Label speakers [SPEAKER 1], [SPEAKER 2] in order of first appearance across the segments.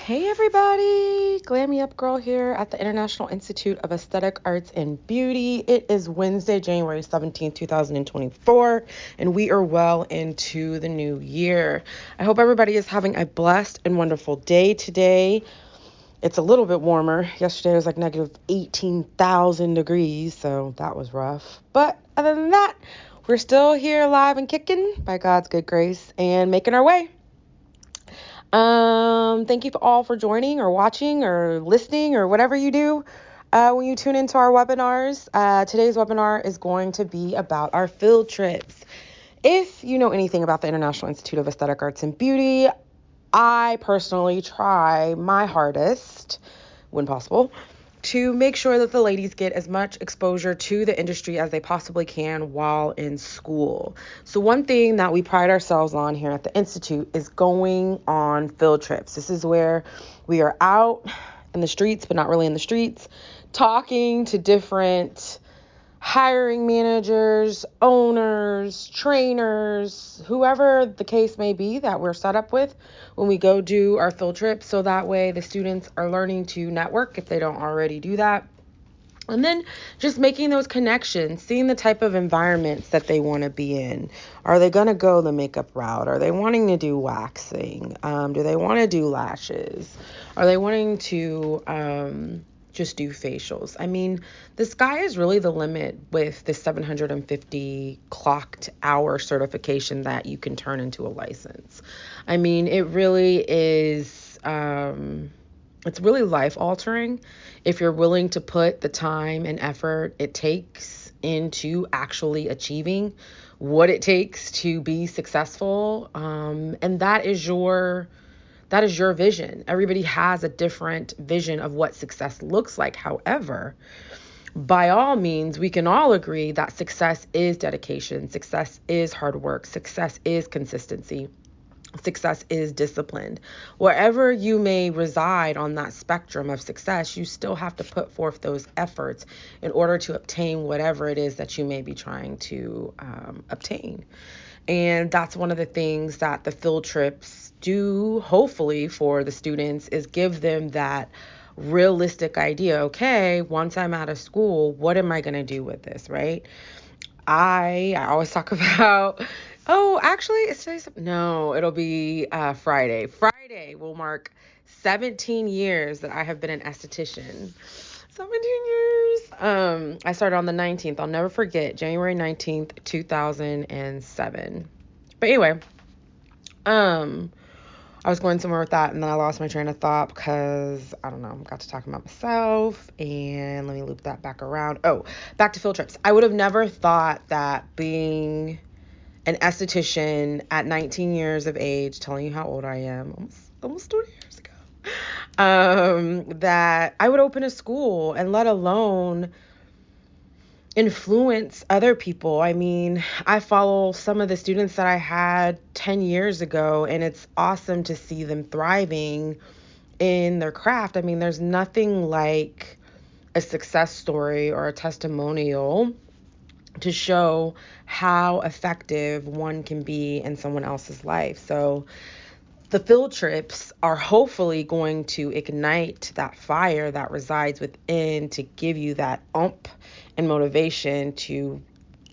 [SPEAKER 1] Hey everybody, Glammy Up Girl here at the International Institute of Aesthetic Arts and Beauty. It is Wednesday, January 17th, 2024, and we are well into the new year. I hope everybody is having a blessed and wonderful day today. It's a little bit warmer. Yesterday was like negative 18,000 degrees, so that was rough. But other than that, we're still here alive and kicking by God's good grace and making our way. Thank you all for joining or watching or listening or whatever you do when you tune into our webinars. Today's webinar is going to be about our field trips. If you know anything about the International Institute of Aesthetic Arts and Beauty, I personally try my hardest, when possible, to make sure that the ladies get as much exposure to the industry as they possibly can while in school. So one thing that we pride ourselves on here at the Institute is going on field trips. This is where we are out in the streets, but not really in the streets, talking to different hiring managers, owners, trainers, whoever the case may be that we're set up with when we go do our field trip. So that way the students are learning to network if they don't already do that. And then just making those connections, seeing the type of environments that they want to be in. Are they going to go the makeup route? Are they wanting to do waxing? Do they want to do lashes? Are they wanting to just do facials? I mean, the sky is really the limit with the 750 clocked hour certification that you can turn into a license. I mean, it really is... it's really life altering if you're willing to put the time and effort it takes into actually achieving what it takes to be successful. And that is your vision. Everybody has a different vision of what success looks like. However, by all means, we can all agree that success is dedication, success is hard work, success is consistency. Success is disciplined. Wherever you may reside on that spectrum of success, you still have to put forth those efforts in order to obtain whatever it is that you may be trying to obtain. And that's one of the things that the field trips do, hopefully, for the students, is give them that realistic idea. Okay, once I'm out of school, what am I going to do with this, right? I always talk about, oh, actually, it's today's, no, it'll be Friday. Friday will mark 17 years that I have been an esthetician. 17 years. I started on the 19th. I'll never forget, January 19th, 2007. But anyway, I was going somewhere with that, and then I lost my train of thought because, I don't know, got to talking about myself, and let me loop that back around. Oh, back to field trips. I would have never thought that being an esthetician at 19 years of age, telling you how old I am, almost 20 years ago, that I would open a school and let alone influence other people. I mean, I follow some of the students that I had 10 years ago, and it's awesome to see them thriving in their craft. I mean, there's nothing like a success story or a testimonial to show how effective one can be in someone else's life. So the field trips are hopefully going to ignite that fire that resides within to give you that oomph and motivation to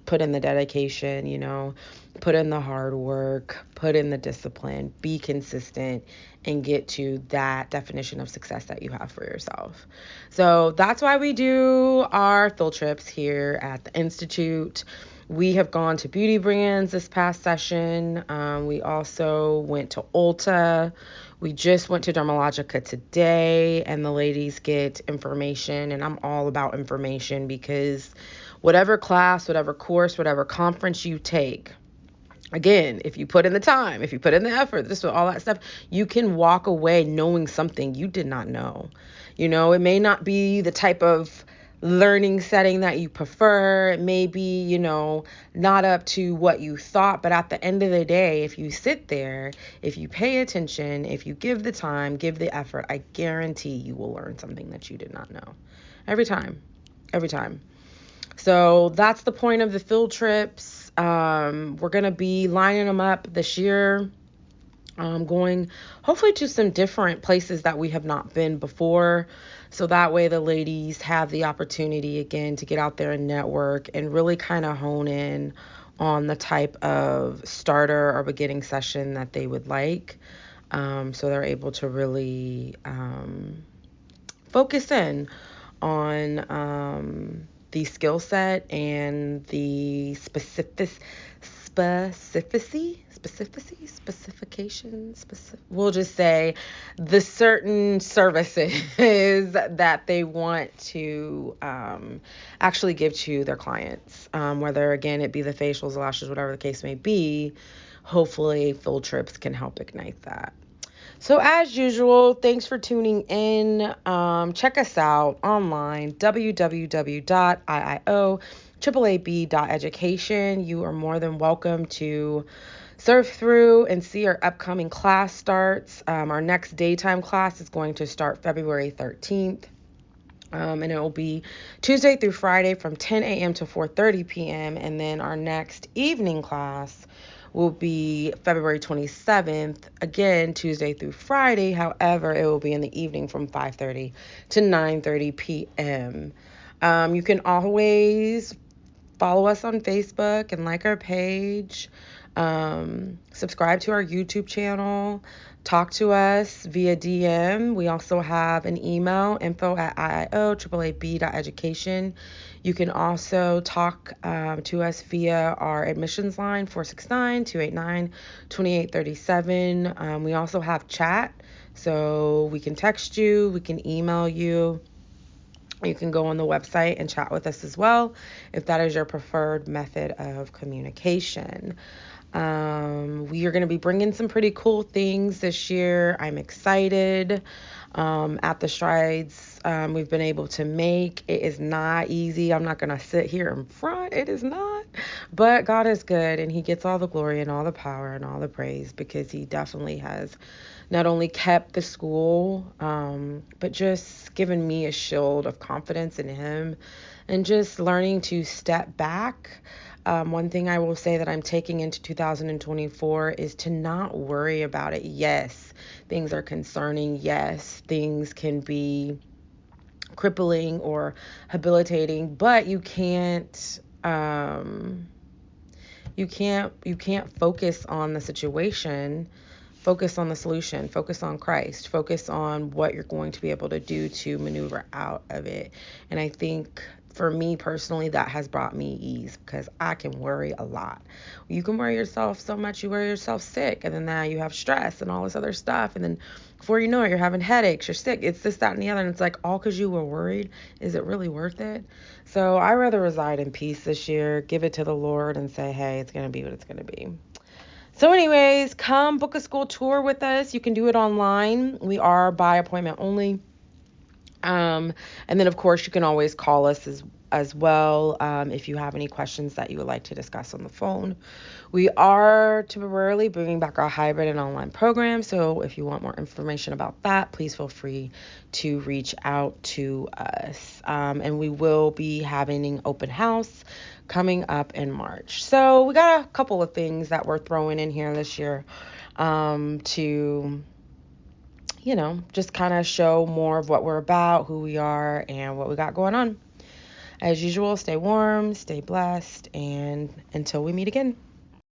[SPEAKER 1] put in the dedication, put in the hard work, put in the discipline, be consistent, and get to that definition of success that you have for yourself. So that's why we do our field trips here at the Institute. We have gone to beauty brands this past session. We also went to Ulta. We just went to Dermalogica today, and the ladies get information, and I'm all about information because whatever class, whatever course, whatever conference you take, again, if you put in the time, if you put in the effort, all that stuff, you can walk away knowing something you did not know. It may not be the type of learning setting that you prefer. It may be, not up to what you thought, but at the end of the day, if you sit there, if you pay attention, if you give the time, give the effort, I guarantee you will learn something that you did not know. Every time. So that's the point of the field trips. We're going to be lining them up this year. going hopefully to some different places that we have not been before. So that way the ladies have the opportunity again to get out there and network and really kind of hone in on the type of starter or beginning session that they would like. So they're able to really focus in on the skill set and the we'll just say the certain services that they want to actually give to their clients, whether again it be the facials, lashes, whatever the case may be. Hopefully field trips can help ignite that. So as usual, thanks for tuning in. Check us out online, www.IIOAAAB.education. You are more than welcome to surf through and see our upcoming class starts. Our next daytime class is going to start February 13th. And it will be Tuesday through Friday from 10 a.m. to 4:30 p.m. And then our next evening class will be February 27th, again, Tuesday through Friday. However, it will be in the evening from 5:30 to 9:30 p.m. You can always follow us on Facebook and like our page. Subscribe to our YouTube channel. Talk to us via DM. We also have an email, info@IIOAAAB.education. You can also talk to us via our admissions line, 469-289-2837. We also have chat, so we can text you, we can email you. You can go on the website and chat with us as well, if that is your preferred method of communication. We are going to be bringing some pretty cool things this year. I'm excited at the strides we've been able to make. It is not easy. I'm not going to sit here in front. It is not. But God is good, and he gets all the glory and all the power and all the praise, because he definitely has not only kept the school, but just given me a shield of confidence in him, and just learning to step back. One thing I will say that I'm taking into 2024 is to not worry about it. Yes, things are concerning. Yes, things can be crippling or habilitating, but you can't focus on the situation. Focus on the solution, focus on Christ, focus on what you're going to be able to do to maneuver out of it. And I think for me personally, that has brought me ease, because I can worry a lot. You can worry yourself so much, you worry yourself sick, and then now you have stress and all this other stuff. And then before you know it, you're having headaches, you're sick, it's this, that, and the other. And it's like, all because you were worried. Is it really worth it? So I rather reside in peace this year, give it to the Lord, and say, hey, it's going to be what it's going to be. So anyways, come book a school tour with us. You can do it online. We are by appointment only. And then, of course, you can always call us as well if you have any questions that you would like to discuss on the phone. We are temporarily bringing back our hybrid and online program. So if you want more information about that, please feel free to reach out to us. And we will be having an open house coming up in March. So we got a couple of things that we're throwing in here this year to, just kind of show more of what we're about, who we are, and what we got going on. As usual, stay warm, stay blessed, and until we meet again.